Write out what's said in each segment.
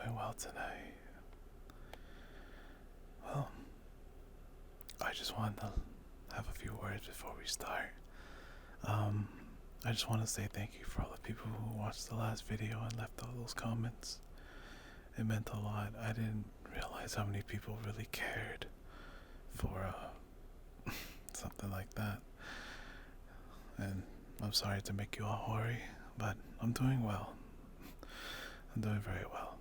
doing well tonight. Well, I just wanted to have a few words before we start. I just want to say thank you for all the people who watched the last video and left all those comments. It meant a lot. I didn't realize how many people really cared for something like that. And I'm sorry to make you all worry, but I'm doing well. I'm doing very well.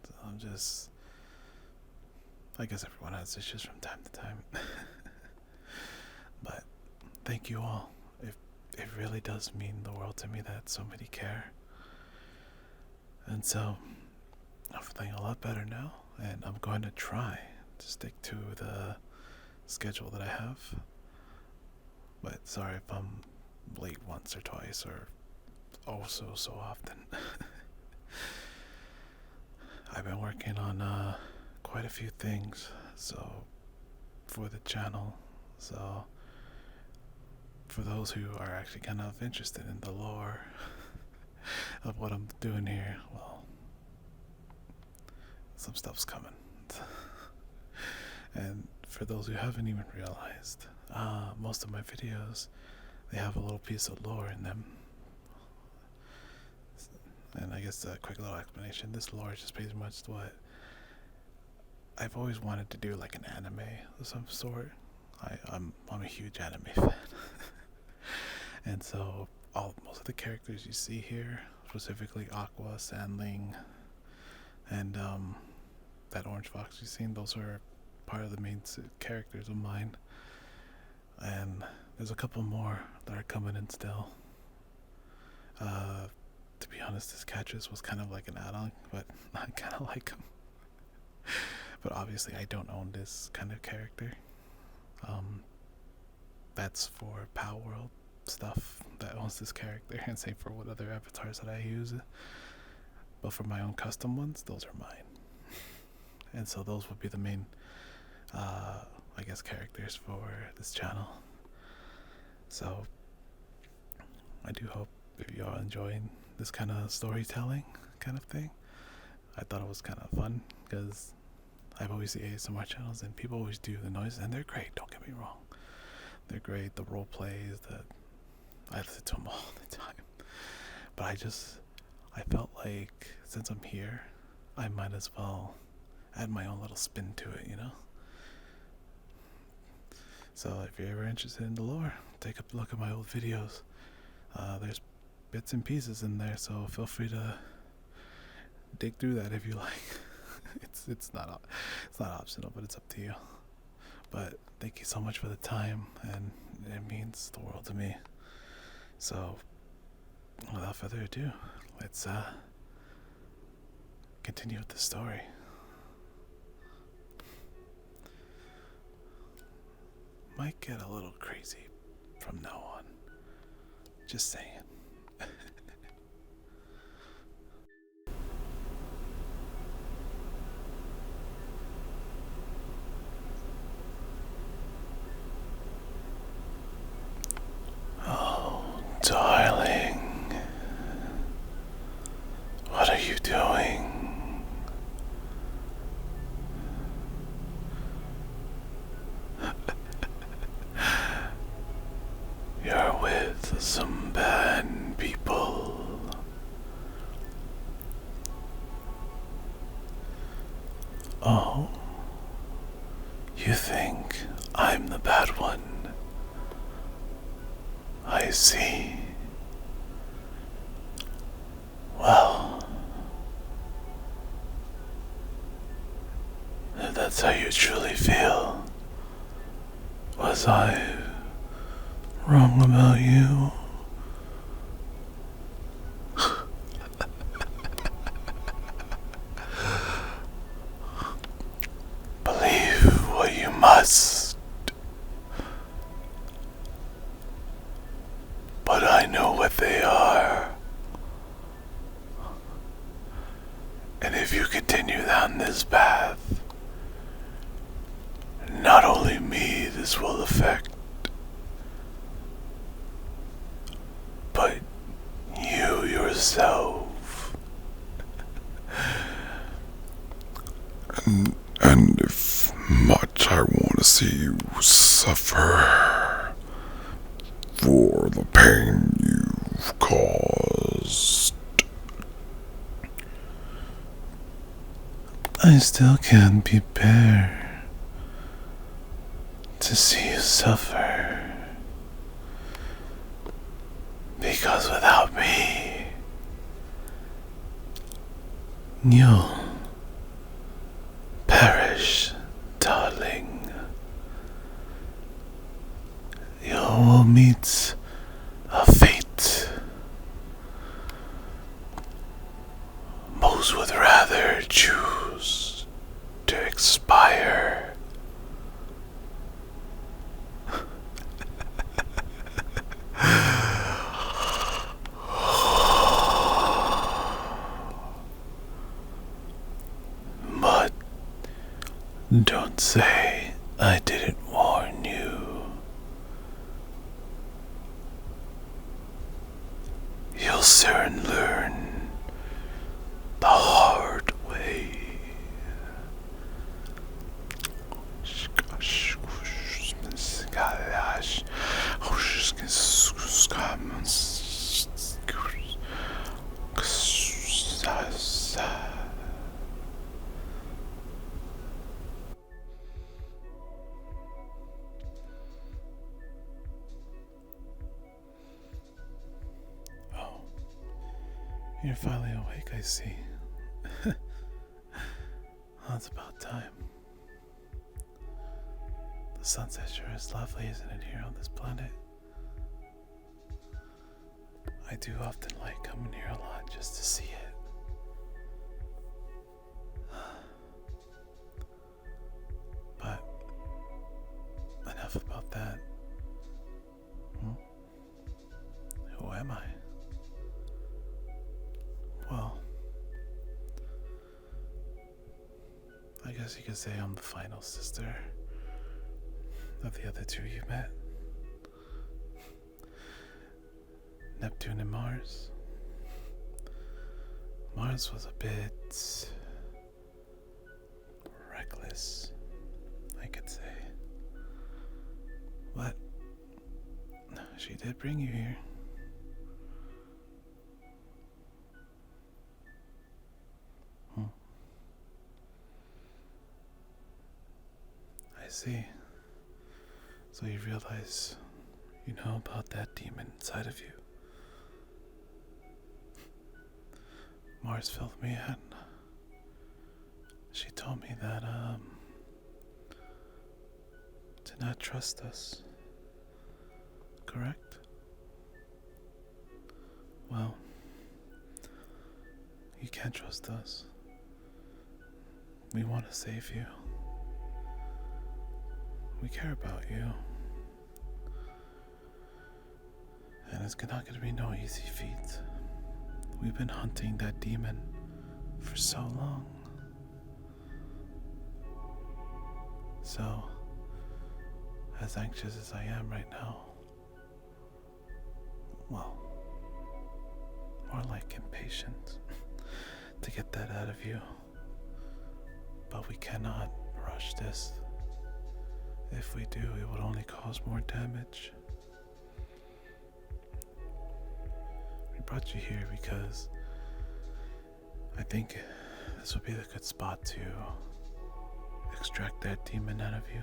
So I guess everyone has issues from time to time. But thank you all. It really does mean the world to me that so many care. And so I'm feeling a lot better now, and I'm going to try to stick to the schedule that I have. But sorry if I'm late once or twice or also so often. I've been working on quite a few things for the channel. So for those who are actually kind of interested in the lore of what I'm doing here, well, some stuff's coming. And for those who haven't even realized, most of my videos, they have a little piece of lore in them. And I guess a quick little explanation, this lore is just pretty much what I've always wanted to do, like an anime of some sort. I'm a huge anime fan. And so most of the characters you see here, specifically Aqua, Sandling, and that orange fox you've seen, those are part of the main characters of mine. And there's a couple more that are coming in still. To be honest, this Catches was kind of like an add-on, but I kind of like him. But obviously I don't own this kind of character. That's for Pow World stuff that owns this character, and same for what other avatars that I use. But for my own custom ones, those are mine. And so those would be the main I guess characters for this channel. So I do hope if you are enjoying this kind of storytelling kind of thing. I thought it was kind of fun because I've always seen ASMR channels and people always do the noises, and they're great, don't get me wrong. They're great, the role plays, I listen to them all the time. But I felt like since I'm here, I might as well add my own little spin to it, you know? So if you're ever interested in the lore, take a look at my old videos. There's bits and pieces in there, so feel free to dig through that if you like. It's not optional, but it's up to you. But thank you so much for the time, and it means the world to me. So without further ado, let's continue with the story. Might get a little crazy from now on. Just saying. Oh, darling. What are you doing? You're with some bad people. Oh, you think I'm the bad one? I see. Well, if that's how you truly feel, was I wrong about you? Believe what you must, but I know what they are. And if you continue down this path, not only me this will affect, but you yourself. And if much I want to see you suffer for the pain you've caused. I still can't bear to see you suffer. Because without me, you'll perish, darling. You will meet a fate most would rather choose to expire. But don't say I didn't warn you. You'll soon learn the hard way. Oh, you're finally awake, I see. Well, it's about time. The sunset sure is lovely, isn't it, here on this planet? I do often like coming here a lot just to see it. But enough about that. Who am I? Well, I guess you could say I'm the final sister of the other two you met. Neptune and Mars. Mars was a bit reckless, I could say. But she did bring you here. I see. So you realize you know about that demon inside of you. Mars filled me in. She told me that, to not trust us. Correct? Well, you can't trust us. We want to save you. We care about you. And it's not going to be no easy feat. We've been hunting that demon for so long. So, as anxious as I am right now, well, more like impatient to get that out of you. But we cannot rush this. If we do, it would only cause more damage. We brought you here because I think this would be the good spot to extract that demon out of you.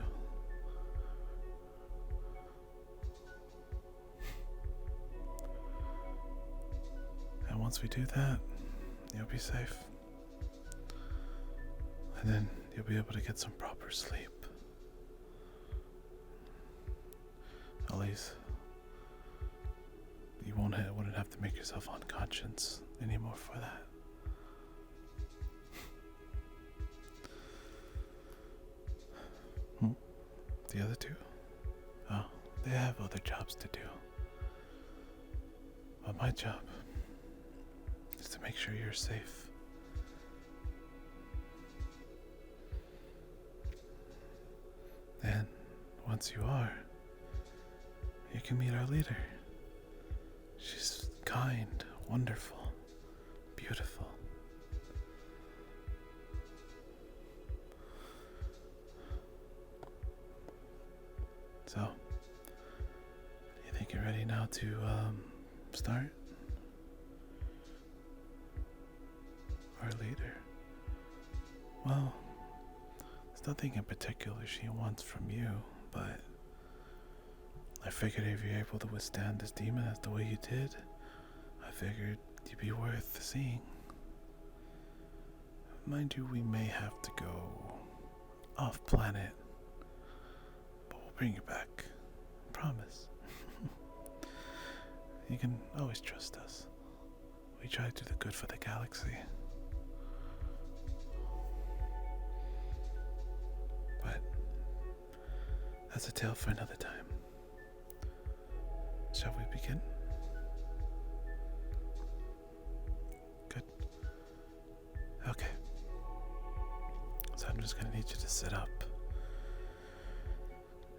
And once we do that, you'll be safe. And then you'll be able to get some proper sleep. At least you wouldn't have to make yourself unconscious anymore for that. The other two? Oh, they have other jobs to do. But my job is to make sure you're safe. And once you are, you can meet our leader. She's kind, wonderful, beautiful. So, you think you're ready now to start? Or later? Well, there's nothing in particular she wants from you, but I figured if you're able to withstand this demon as the way you did, I figured you'd be worth seeing. Mind you, we may have to go off planet, but we'll bring you back. Promise. You can always trust us. We try to do the good for the galaxy. But that's a tale for another time. Shall we begin? Good. Okay. So I'm just gonna need you to sit up.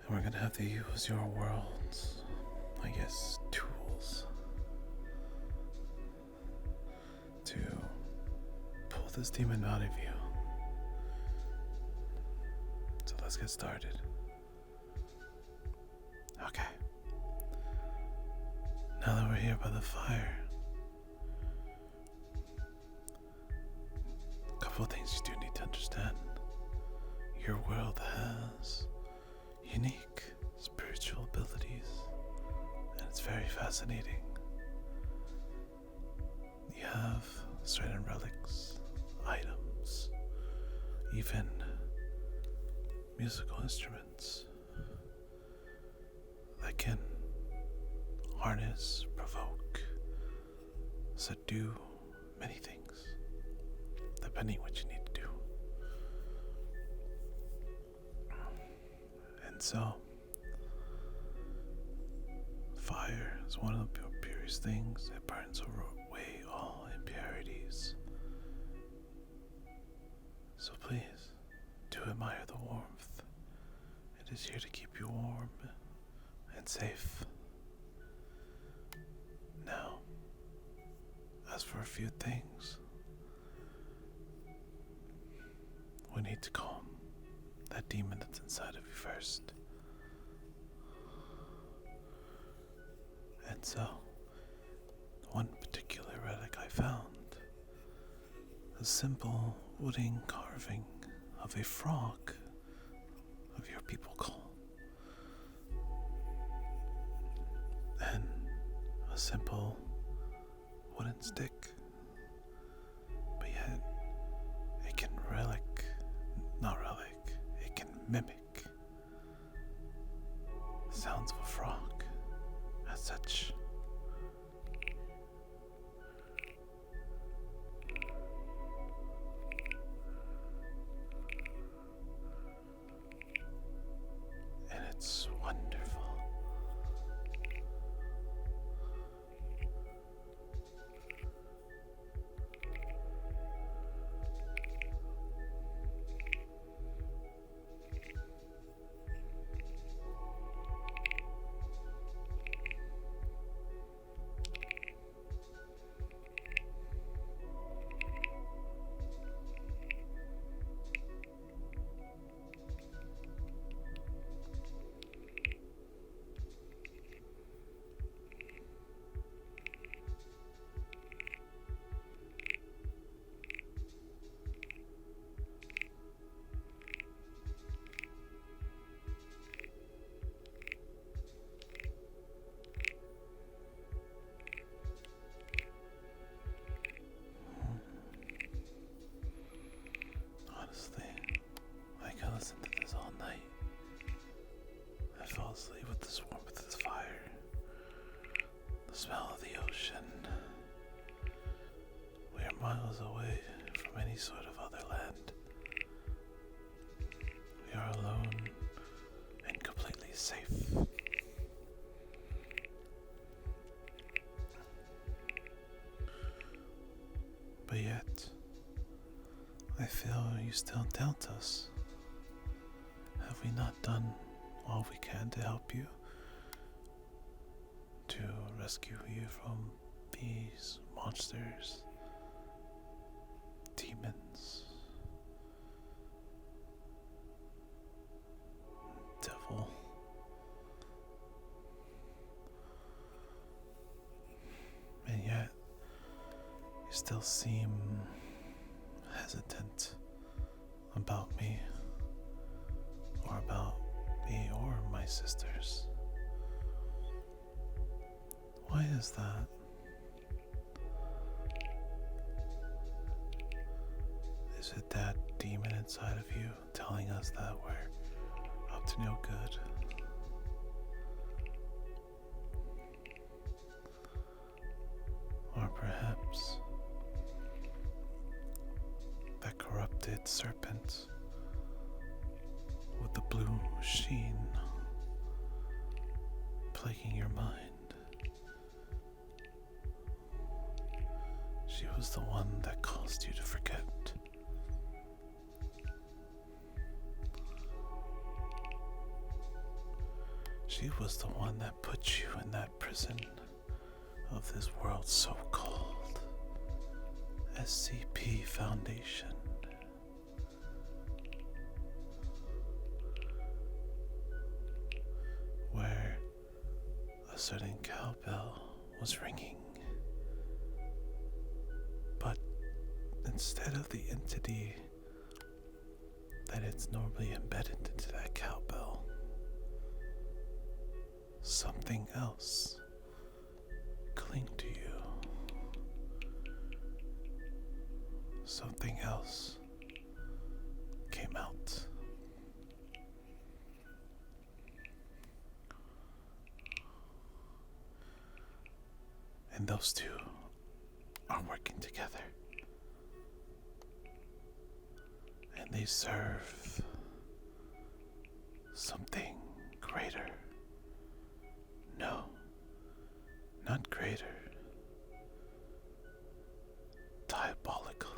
And we're gonna have to use your world's, I guess, tools to pull this demon out of you. So let's get started. Okay. Now that we're here by the fire, a couple of things you do need to understand. Your world has unique spiritual abilities, and it's very fascinating. You have certain relics, items, even musical instruments that can harness, provoke, subdue many things, depending what you need to do. And so, fire is one of the purest things. It burns away all impurities. So please, do admire the warmth. It is here to keep you warm and safe. Now, as for a few things, we need to calm that demon that's inside of you first. And so, one particular relic I found, a simple wooden carving of a frog of your people call, and a simple wooden stick, but yet it can it can mimic the sounds of a frog as such. And it's wonderful. Honestly, I could listen to this all night. I fall asleep with this warmth of this fire, the smell of the ocean. We are miles away from any sort of other land. We are alone and completely safe. But yet, I feel you still doubt us. Have we not done all we can to help you? To rescue you from these monsters, demons, devil, You still seem hesitant about me, or about me or my sisters. Why is that? Is it that demon inside of you telling us that we're up to no good? Or perhaps that corrupted serpent with the blue sheen plaguing your mind? She was the one that caused you to forget. She was the one that put you in that prison of this world so-called SCP Foundation. Where a certain cowbell was ringing. But instead of the entity that it's normally embedded into that cowbell, something else clinged to you. Something else came out. And those two are working together. And they serve something greater. No, not greater. Diabolical.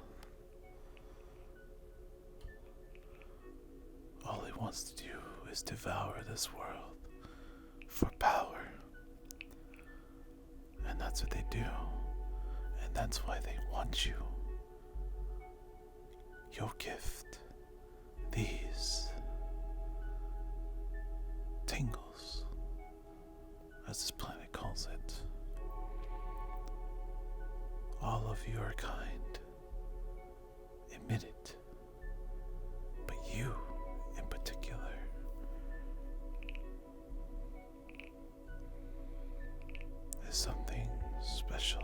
All he wants to do is devour this world for power. And that's what they do. And that's why they want you. Your gift. These tingles, as this planet calls it. All of your kind emit it. But you, in particular, is something special.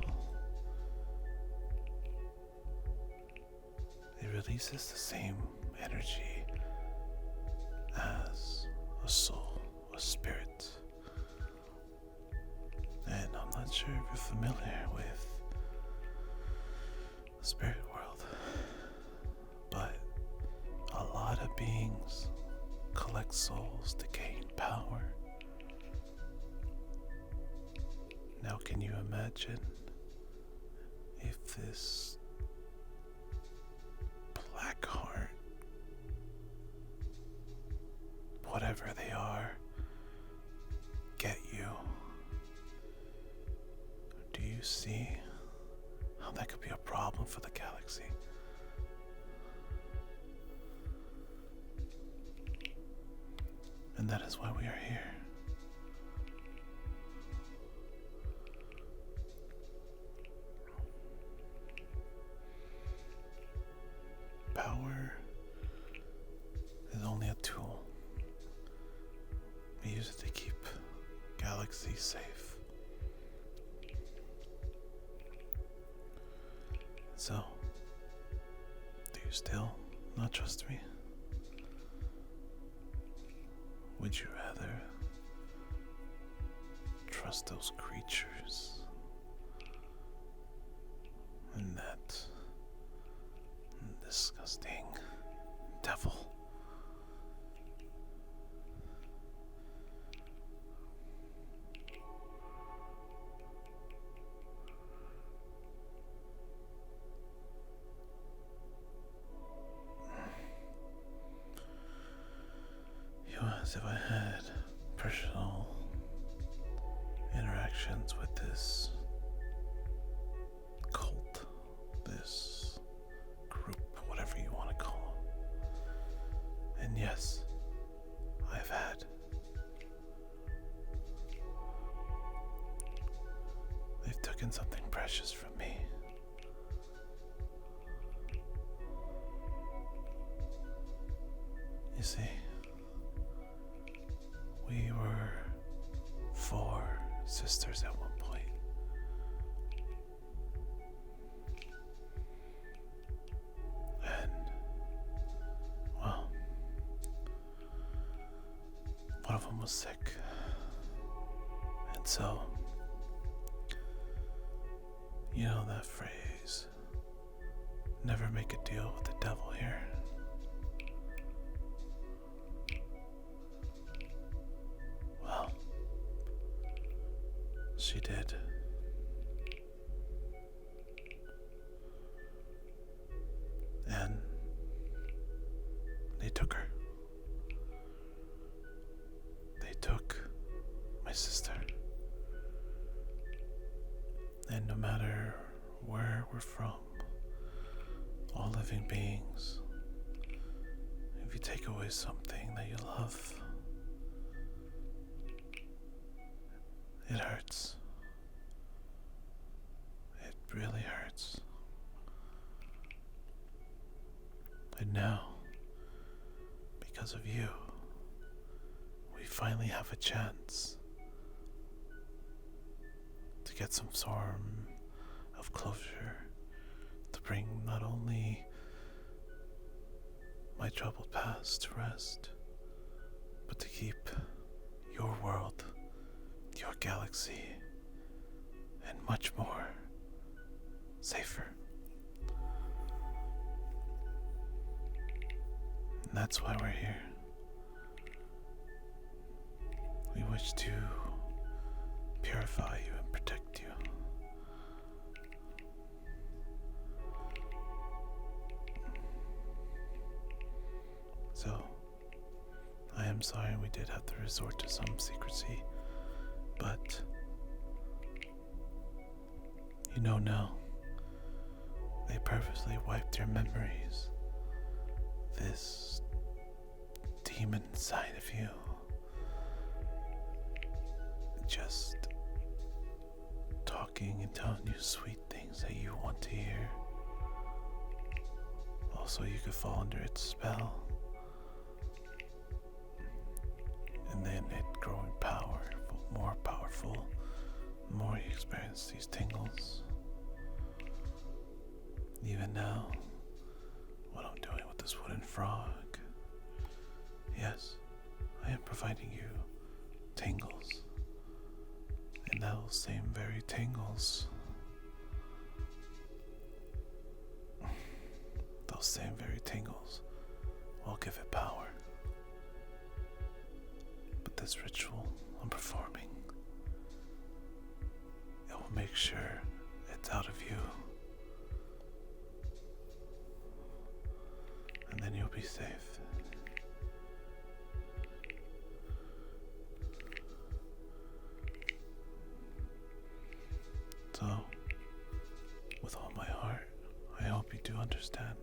It releases the same energy as a soul, a spirit. And I'm not sure if you're familiar with the spirit world, but a lot of beings collect souls to gain power. Now, can you imagine if this Blackheart, whatever they are, get you? Do you see how that could be a problem for the galaxy? And that is why we are here. Power is only a tool. We use it to keep galaxies safe. So, do you still not trust me? Would you rather trust those creatures and that disgusting devil? As if I had personal interactions with this cult, this group, whatever you want to call them. And yes, I've had. They've taken something precious from me. You see, we were 4 sisters at one point. And, well, one of them was sick. And so, you know that phrase, never make a deal with the devil here. Well, she did. And they took her. They took my sister. And no matter where we're from, all living beings, if you take away something that you love, it hurts. It really hurts. And now, because of you, we finally have a chance to get some sort of closure, to bring not only my troubled past to rest, but to keep your world, your galaxy, and much more safer. And that's why we're here. We wish to purify you and protect you. So, I am sorry we did have to resort to some secrecy, but you know now, they purposely wiped your memories. This demon inside of you, just talking and telling you sweet things that you want to hear. Also, you could fall under its spell, and then it growing more powerful, the more you experience these tingles. Even now, what I'm doing with this wooden frog, yes, I am providing you tingles. And those same very tingles, will give it power. But this ritual I'm performing, it will make sure it's out of you. And then you'll be safe. So, with all my heart, I hope you do understand.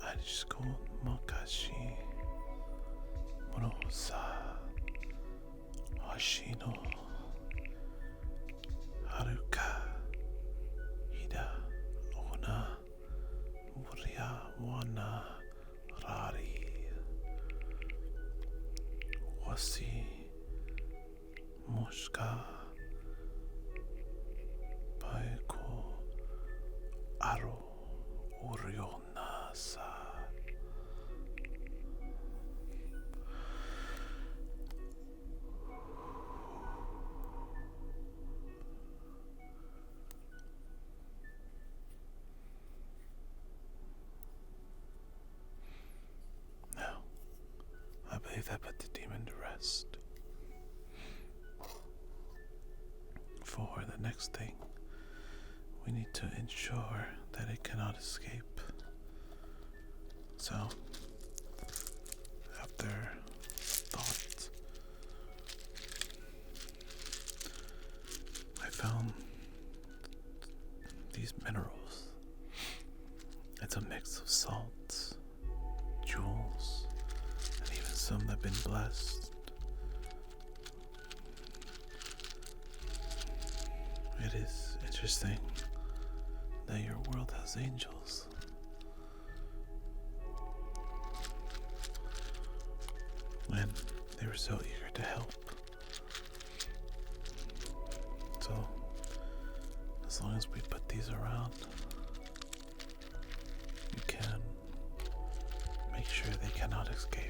Anishko Mokashi wasi mushka paiko aro urionasa. Now, I believe that put the demon to rest. For the next thing, we need to ensure that it cannot escape. So, after thought, I found these minerals. It's a mix of salts, jewels, and even some that have been blessed. It is interesting that your world has angels. And they were so eager to help. So, as long as we put these around, we can make sure they cannot escape.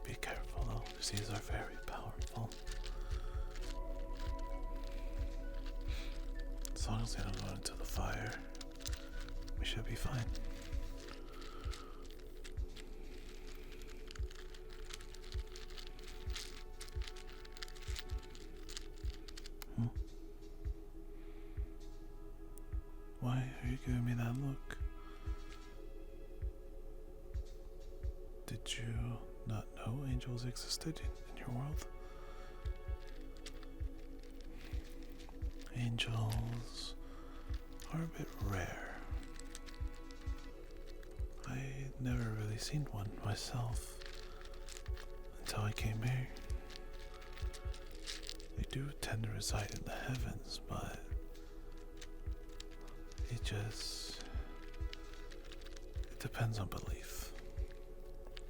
Be careful though, because these are very powerful. As long as they don't go into the fire, we should be fine. Why are you giving me that look? Did you not know angels existed in your world? Angels are a bit rare. I never really seen one myself until I came here. They do tend to reside in the heavens, but it depends on belief.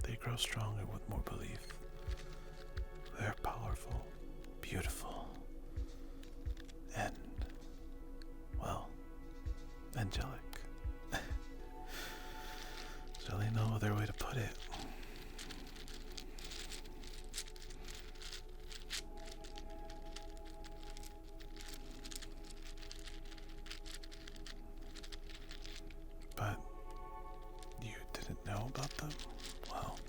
They grow stronger with more belief. They're powerful, beautiful, and, well, angelic. There's really no other way to put it. But you didn't know about them? Well,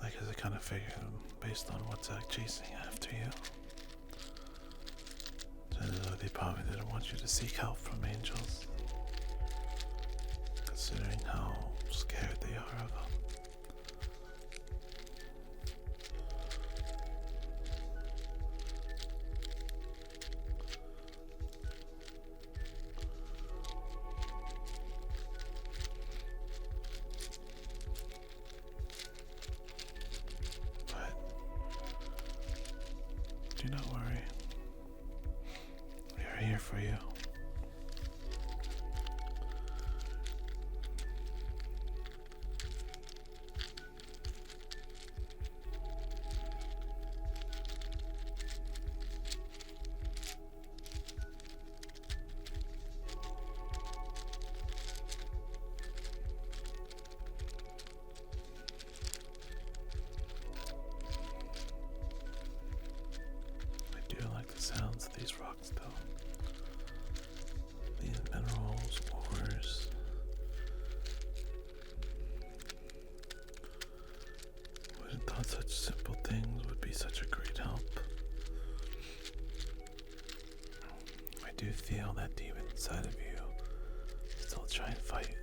I guess I kind of figured based on what's chasing after you. So they probably didn't want you to seek help from angels, considering how scared they are of them. Do not worry. We are here for you. Sounds of these rocks, though. These minerals, ores. Would have thought such simple things would be such a great help. I do feel that demon inside of you still try and fight.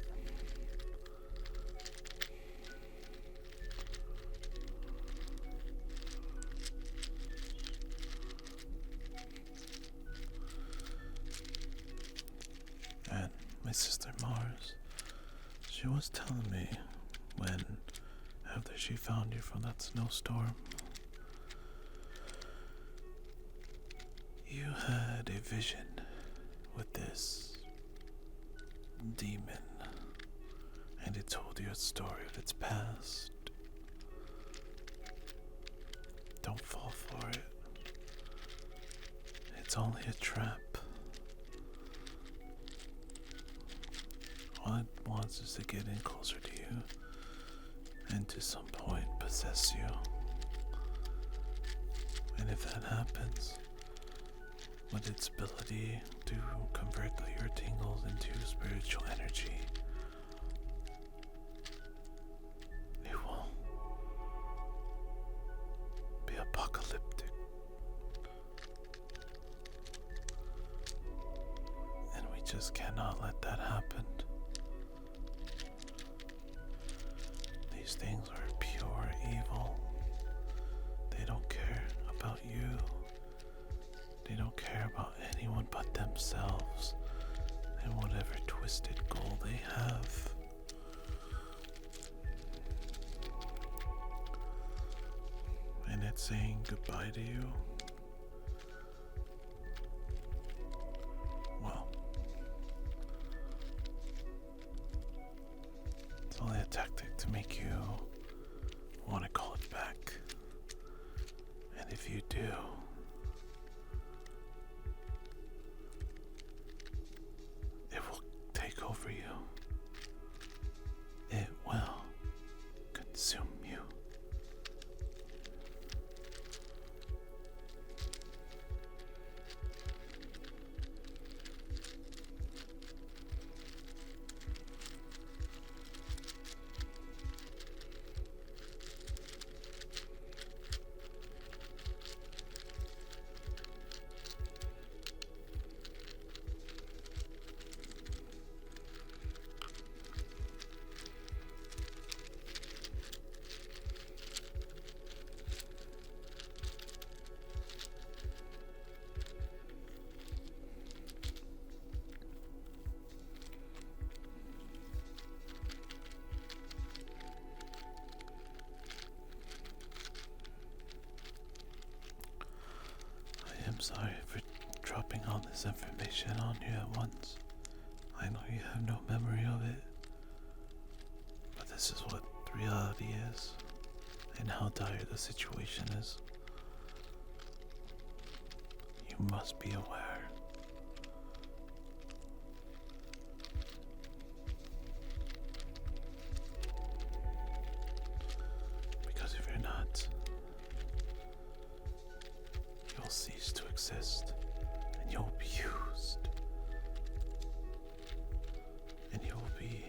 My sister Mars, she was telling me when, after she found you from that snowstorm, you had a vision with this demon, and it told you a story of its past. Don't fall for it. It's only a trap. All it wants is to get in closer to you and to some point possess you. And if that happens, with its ability to convert your tingles into spiritual energy, it will be apocalyptic. And we just cannot let that happen. These things are pure evil. They don't care about you. They don't care about anyone but themselves and whatever twisted goal they have. And it's saying goodbye to you. Well, it's only a tactic to make you want to call it back. And if you do, it will take over you. It will consume you. I'm sorry for dropping all this information on you at once. I know you have no memory of it, but this is what reality is, and how dire the situation is. You must be aware. Because if you're not, you'll cease to exist, and you'll be used, and you will be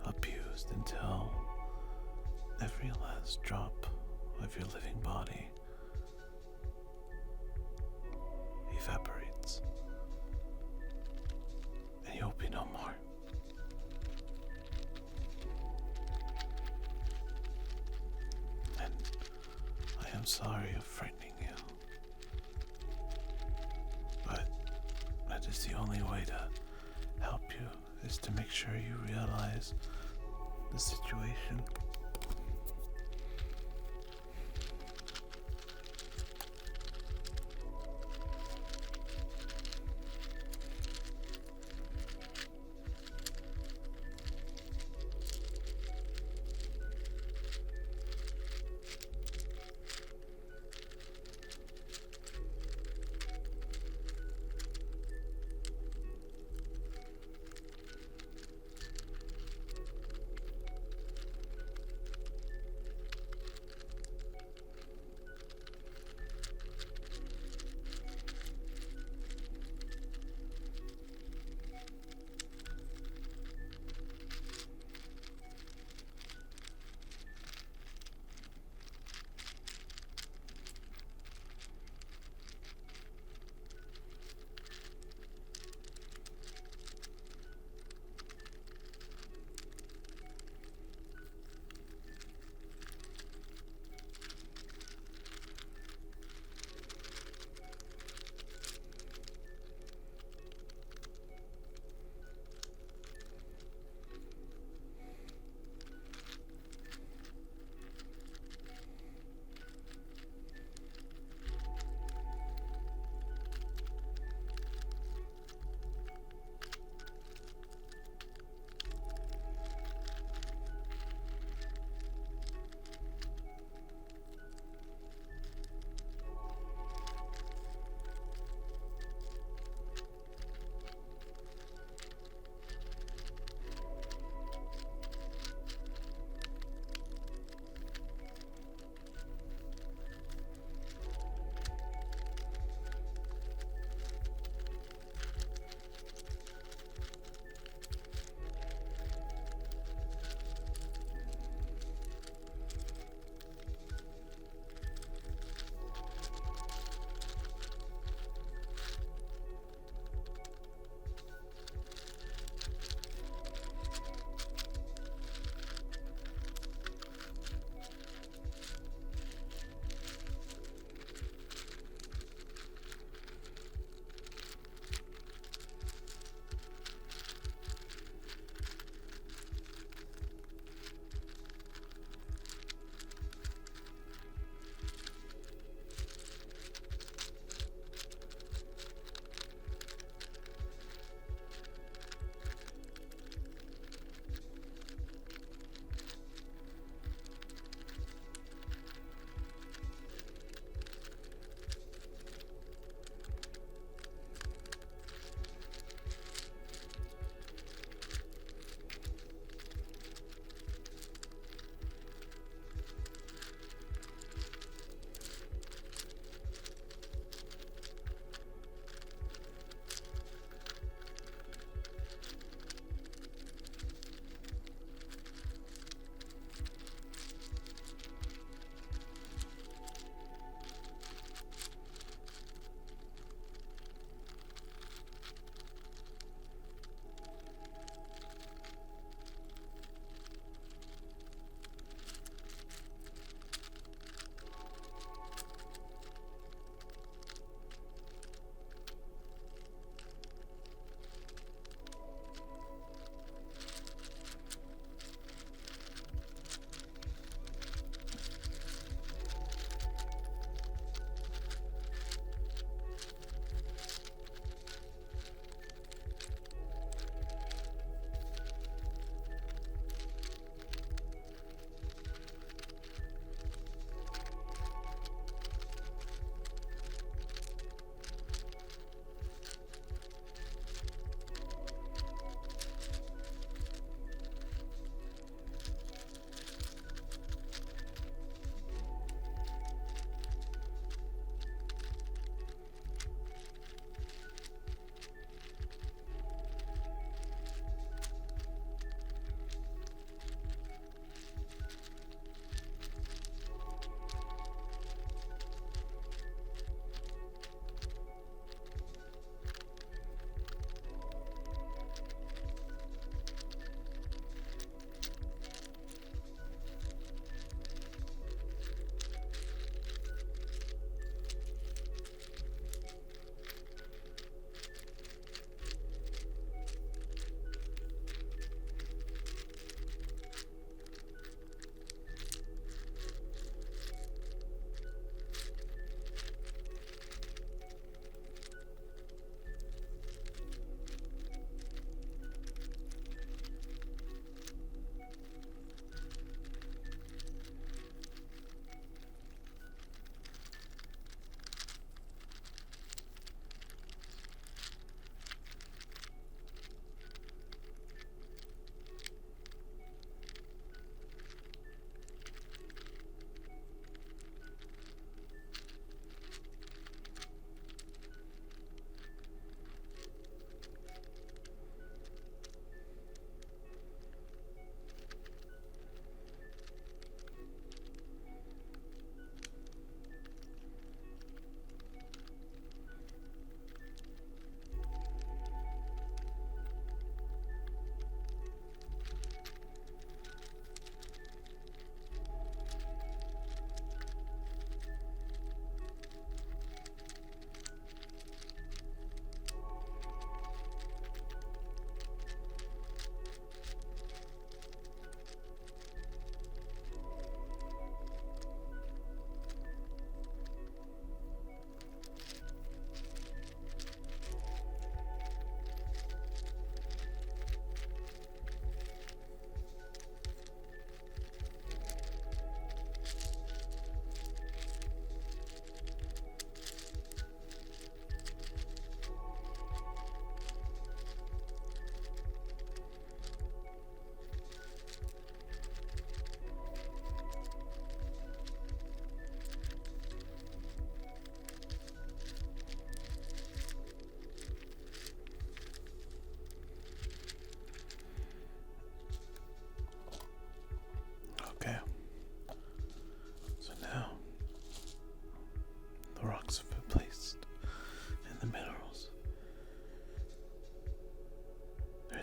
abused until every last drop of your living body evaporates, and you'll be no more. And I am sorry of frightening you. But that is the only way to help you, is to make sure you realize the situation.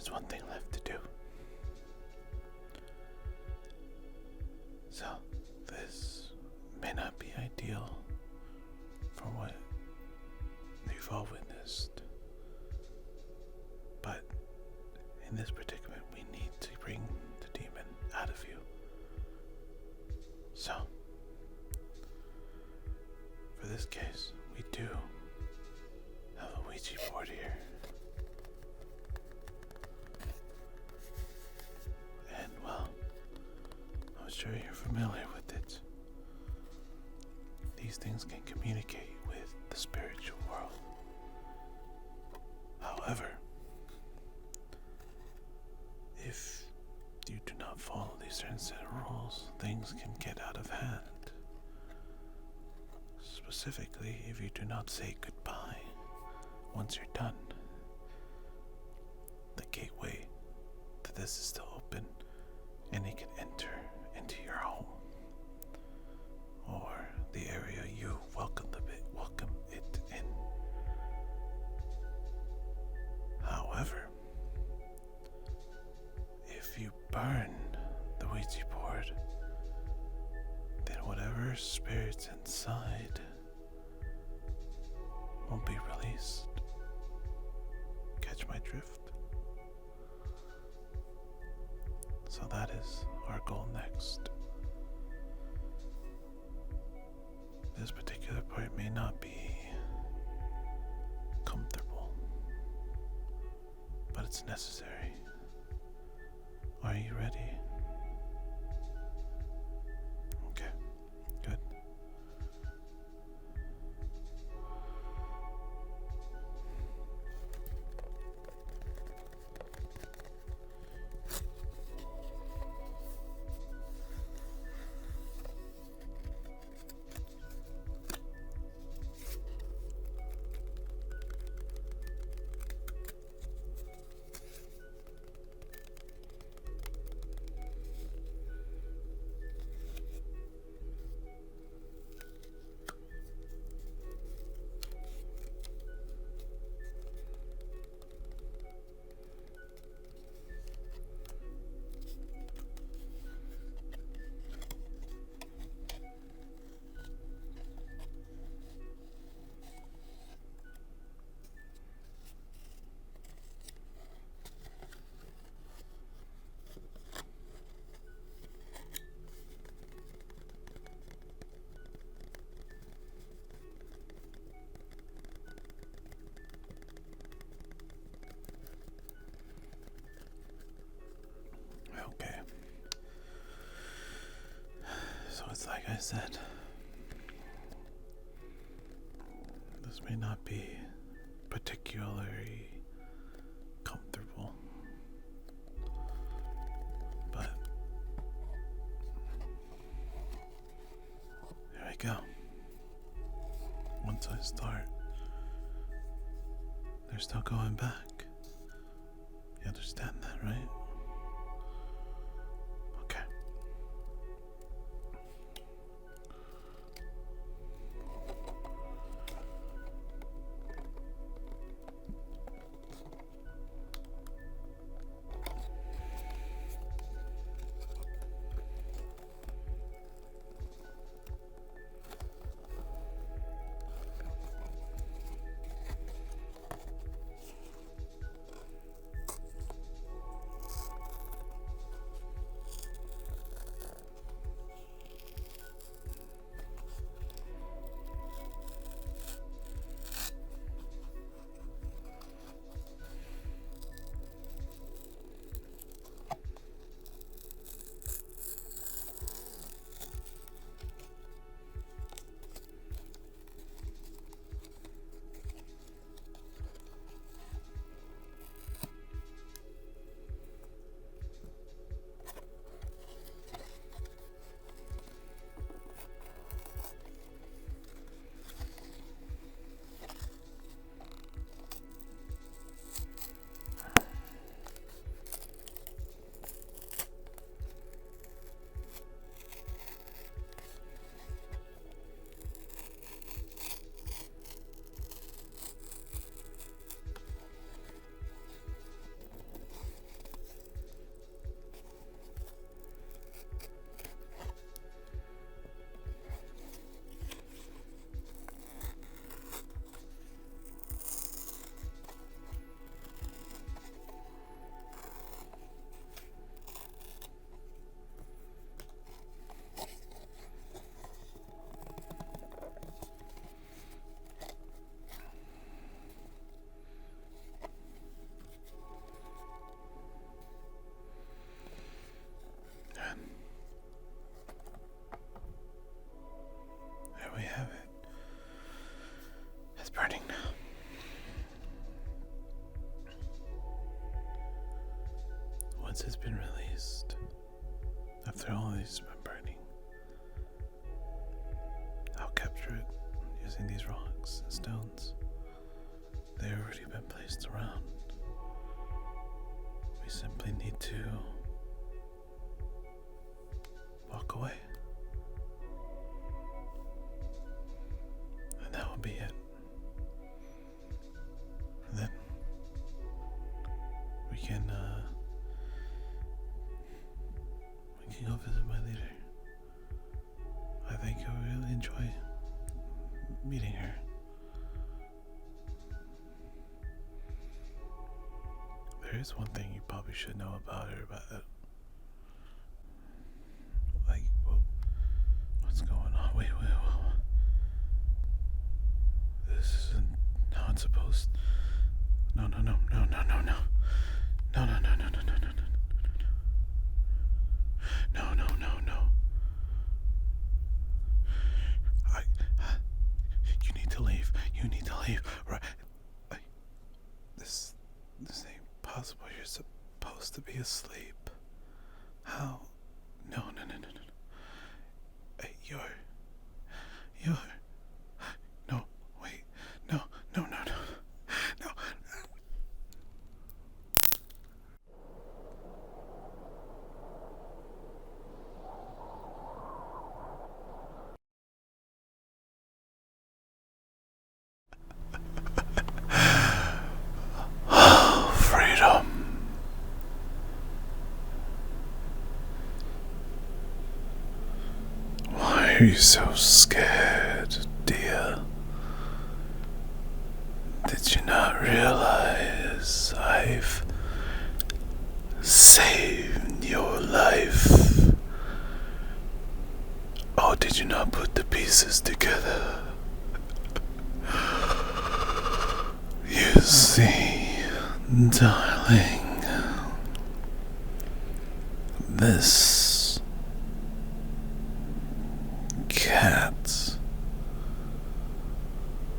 is one thing left to do. So, this may not be ideal for what you've all witnessed, but in this predicament, we need to bring the demon out of you. So, for this case, we do have a Ouija board here. And, well, I'm sure you're familiar with it. These things can communicate with the spiritual world. However, if you do not follow these certain set of rules, things can get out of hand. Specifically, if you do not say goodbye once you're done. The gateway to this is still open, and it can enter into your home, or the area you welcome it in. However, if you burn the Ouija board, then whatever spirits inside won't be released. Catch my drift? So that is our goal next. This particular part may not be comfortable, but it's necessary. Are you ready? Okay, good. Okay. So it's like I said, this may not be particularly comfortable, but here we go. Once I start, there's no going back. You understand that, right? Okay. once it's been released, after all these have been burning, I'll capture it using these rocks and stones. They've already been placed around. We simply need to walk away. And that will be it. And then we can go visit my leader. I think you'll really enjoy meeting her. There is one thing you probably should know about her, but like, what's going on? Wait. This isn't how it's supposed. No. You need to leave. Right. This ain't possible. You're supposed to be asleep. How? No. Hey, you're. No, wait. No. Freedom. Why are you so scared, dear? Did you not realize I've saved your life? Oh, did you not put the pieces together? You see, darling, this cat,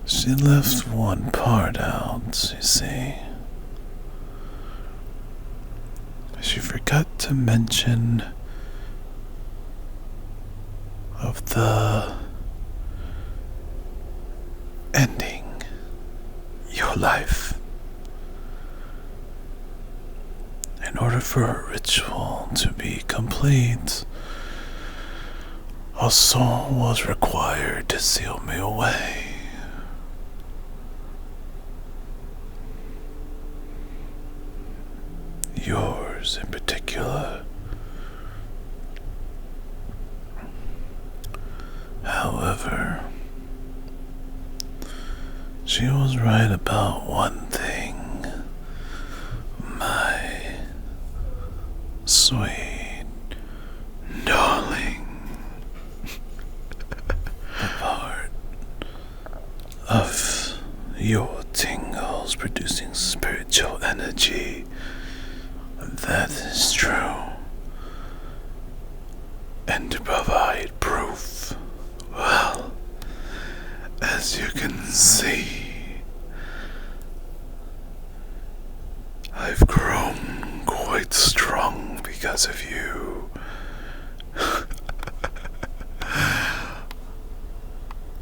she left one part out, you see. She forgot to mention of the ending your life. In order for a ritual to be complete, a soul was required to seal me away. Yours in particular. However, she was right about one thing, my sweet darling. The part of your tingles producing spiritual energy, that is true. And to provide proof, well, as you can see, I've grown quite strong because of you.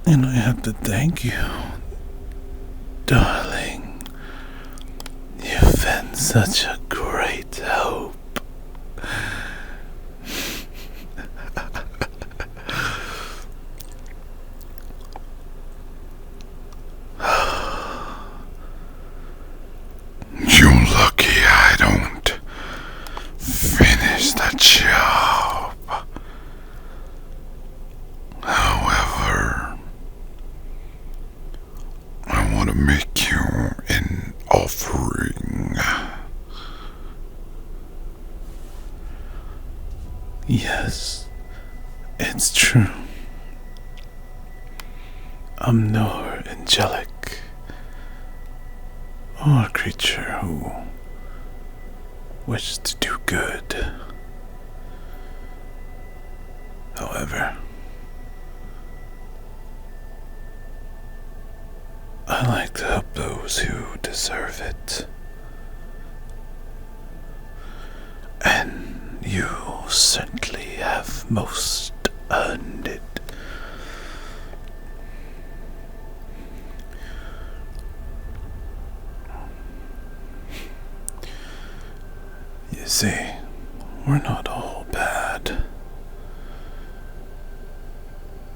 And I have to thank you, darling. You've been such a great help. You're lucky I don't finish the job. However, I want to make you an offering. Yes, it's true. I'm nor angelic or a creature who wishes to do good. However, I like to help those who deserve it. most earned it. You see, we're not all bad.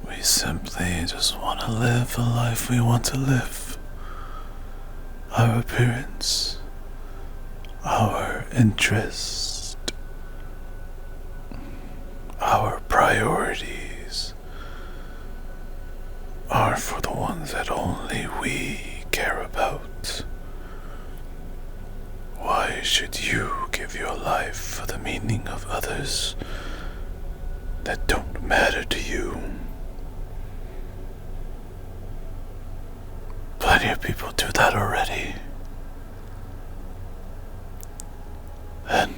We simply just want to live a life we want to live. Our appearance, our interest, our priorities are for the ones that only we care about. Why should you give your life for the meaning of others that don't matter to you? Plenty of people do that already. And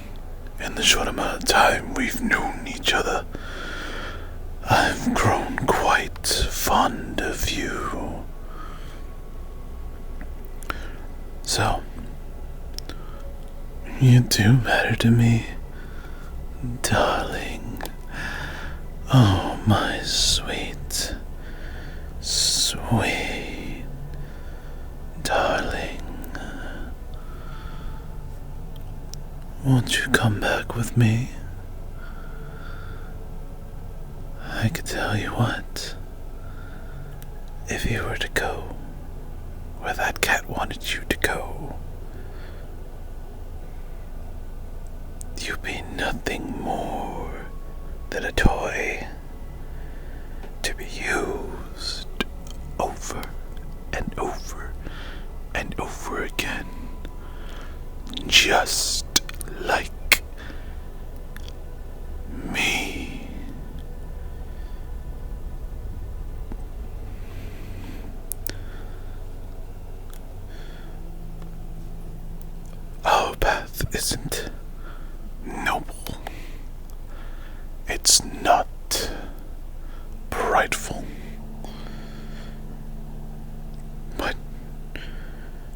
in the short amount of time we've known each other, I've grown quite fond of you. So, you do matter to me, darling. Oh, my sweet, sweet darling. Won't you come back with me? I could tell you what, if you were to go where that cat wanted you to go, you'd be nothing more than a toy to be used over and over and over again, just like me. Our path isn't noble. It's not prideful. But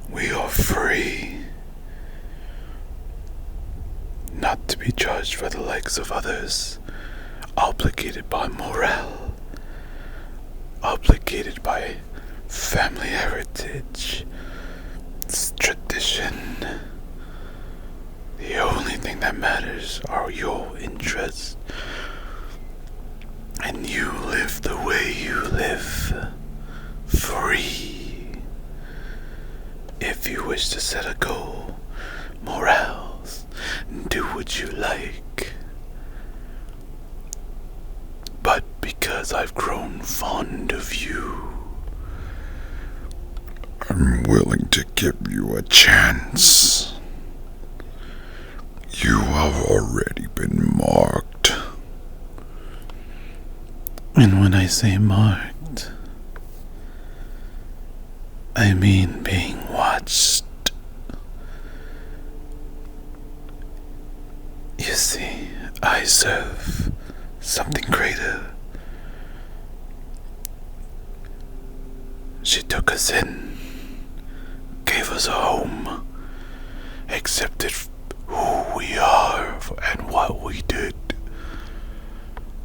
we are free. Not to be judged by the likes of others, obligated by morale, obligated by family heritage, tradition. The only thing that matters are your interests, and you live the way you live, free. If you wish to set a goal, morals, do what you like. But because I've grown fond of you, I'm willing to give you a chance. You have already been marked. And when I say marked, I mean being watched. You see, I serve something greater. She took us in, gave us a home, accepted who we are and what we did.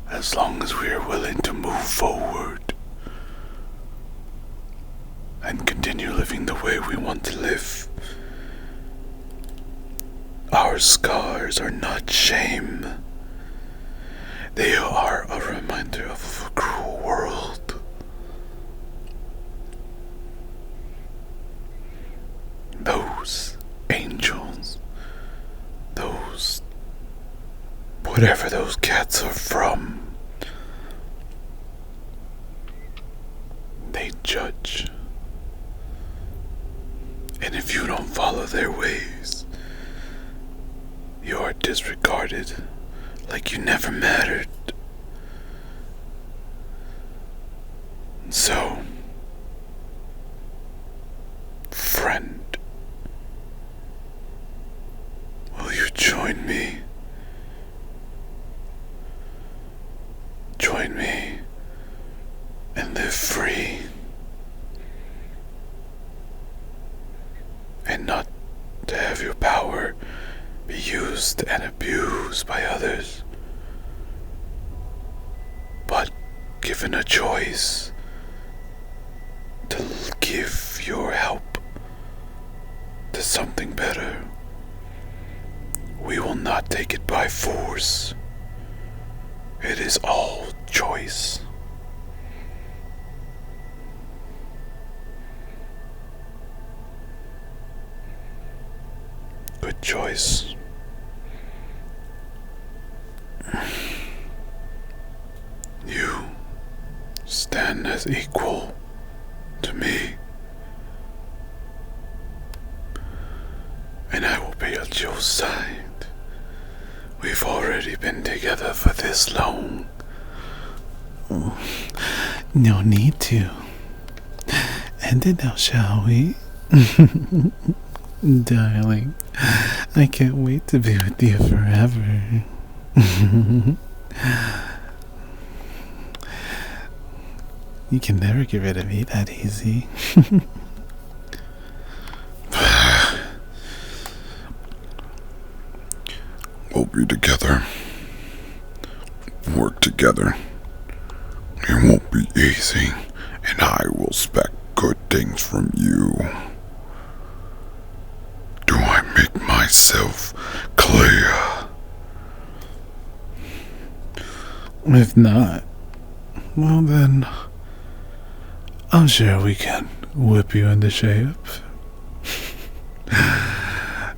As long as we are willing to move forward and continue living the way we want to live. Our scars are not shame. They are a reminder of a cruel world. Those angels, those whatever those cats are from, they judge. And if you don't follow their ways, you are disregarded like you never mattered. So, friend, will you join me? Join me and live free. And not to have your power be used and abused by others. given a choice to give your help to something better, we will not take it by force. It is all choice. Good choice. You stand as equal to me, and I will be at your side. We've already been together for this long. No need to. End it now, shall we? Darling, I can't wait to be with you forever. You can never get rid of me that easy. We'll be together. Work together. It won't be easy, and I will expect good things from you. Do I make myself clear? If not, well then, I'm sure we can whip you into shape.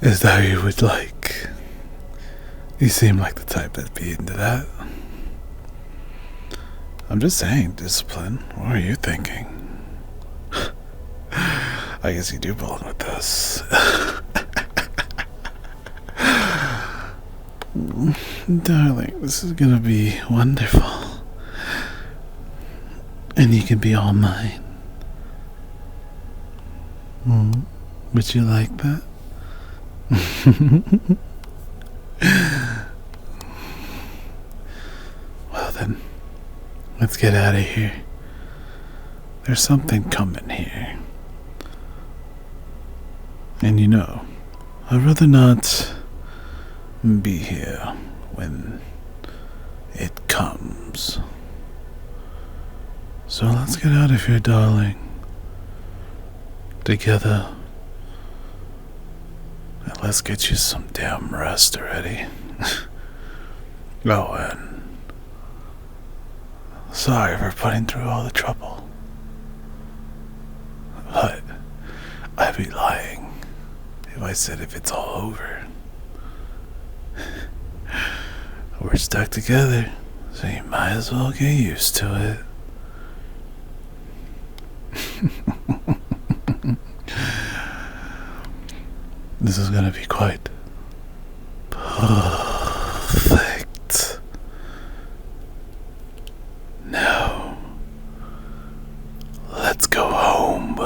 Is that what you would like? You seem like the type that'd be into that. I'm just saying, discipline. What are you thinking? I guess you do belong with us. Darling, this is gonna be wonderful. And you can be all mine. Would you like that? Well then, let's get out of here. There's something coming here. And you know, I'd rather not be here when it comes. So let's get out of here, darling. Together. And let's get you some damn rest already. Oh, and sorry for putting through all the trouble. But I'd be lying if I said if it's all over. We're stuck together, so you might as well get used to it. This is gonna be quite perfect. Now, let's go home.